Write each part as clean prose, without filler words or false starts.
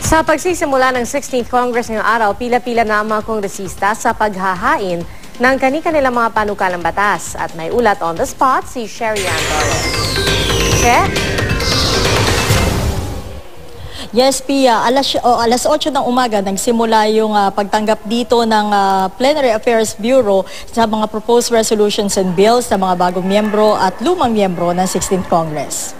Sa pagsisimula ng 16th Congress ngayong araw, pila-pila na ang mga kongresista sa paghahain ng kani-kanilang mga panukalang batas. At may ulat on the spot si Sherry Ann Torres. Che? Yes, Pia. Alas 8 ng umaga nagsimula yung pagtanggap dito ng Plenary Affairs Bureau sa mga proposed resolutions and bills ng mga bagong miyembro at lumang miyembro ng 16th Congress.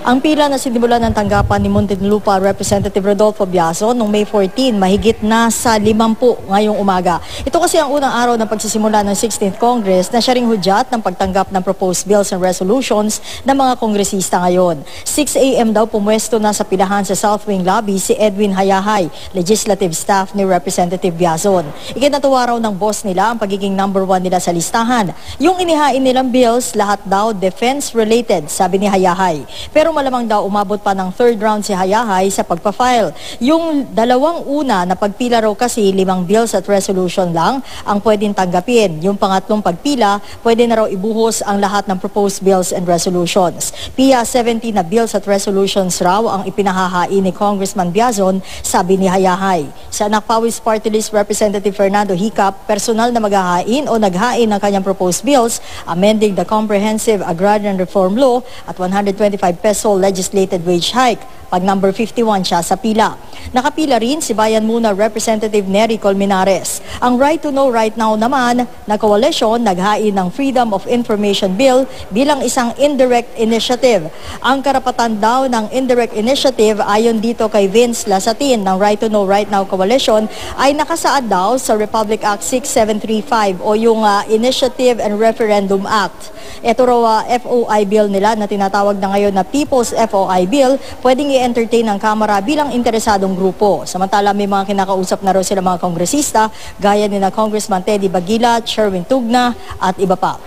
Ang pila na sinimulan ng tanggapan ni Muntinlupa Representative Rodolfo Biaso noong May 14, mahigit na sa 50 ngayong umaga. Ito kasi ang unang araw ng pagsisimula ng 16th Congress na siya ring hudyat ng pagtanggap ng proposed bills and resolutions ng mga kongresista ngayon. 6 a.m. daw pumwesto na sa pilahan sa South Wing Lobby si Edwin Hayahay, legislative staff ni Representative Biazon. Ikinatuwa raw ng boss nila ang pagiging number 1 nila sa listahan. Yung inihain nilang bills, lahat daw defense-related, sabi ni Hayahay. Pero malamang daw umabot pa ng third round si Hayahay sa pagpa-file. Yung dalawang una na pagpila raw kasi 5 bills at resolution lang ang pwedeng tanggapin. Yung pangatlong pagpila, pwede na raw ibuhos ang lahat ng proposed bills and resolutions. Pia 70 na bills at resolutions raw ang ipinahahain ni Congressman Biazon, sabi ni Hayahay. Sa Anak Pawis Party List Representative Fernando Hicap, personal na maghahain o naghain ng kanyang proposed bills, amending the Comprehensive Agrarian Reform Law at 125 pesos legislated wage hike. Pag number 51 siya sa pila. Nakapila rin si Bayan Muna Representative Nery Colmenares. Ang Right to Know Right Now naman na koalisyon naghain ng Freedom of Information Bill bilang isang indirect initiative. Ang karapatan daw ng indirect initiative ayon dito kay Vince Lasatin ng Right to Know Right Now Coalition ay nakasaad daw sa Republic Act 6735 o yung Initiative and Referendum Act. Ito raw FOI bill nila na tinatawag na ngayon na People's FOI Bill, pwedeng i-entertain ng Kamara bilang interesadong grupo. Samantala may mga kinakausap na raw sila mga kongresista gaya ni na Congressman Teddy Bagila, Sherwin Tugna at iba pa.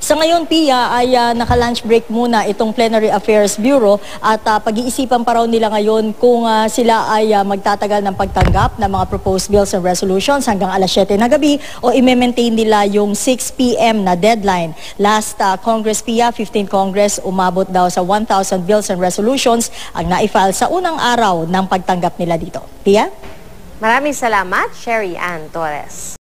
Sa ngayon, Pia, ay naka-lunch break muna itong Plenary Affairs Bureau at pag-iisipan pa raw nila ngayon kung sila ay magtatagal ng pagtanggap ng mga proposed bills and resolutions hanggang alas 7 na gabi o i-maintain nila yung 6 p.m. na deadline. Last Congress, Pia, 15th Congress, umabot daw sa 1,000 bills and resolutions ang na-file sa unang araw ng pagtanggap nila dito. Pia? Maraming salamat, Sherry Ann Torres.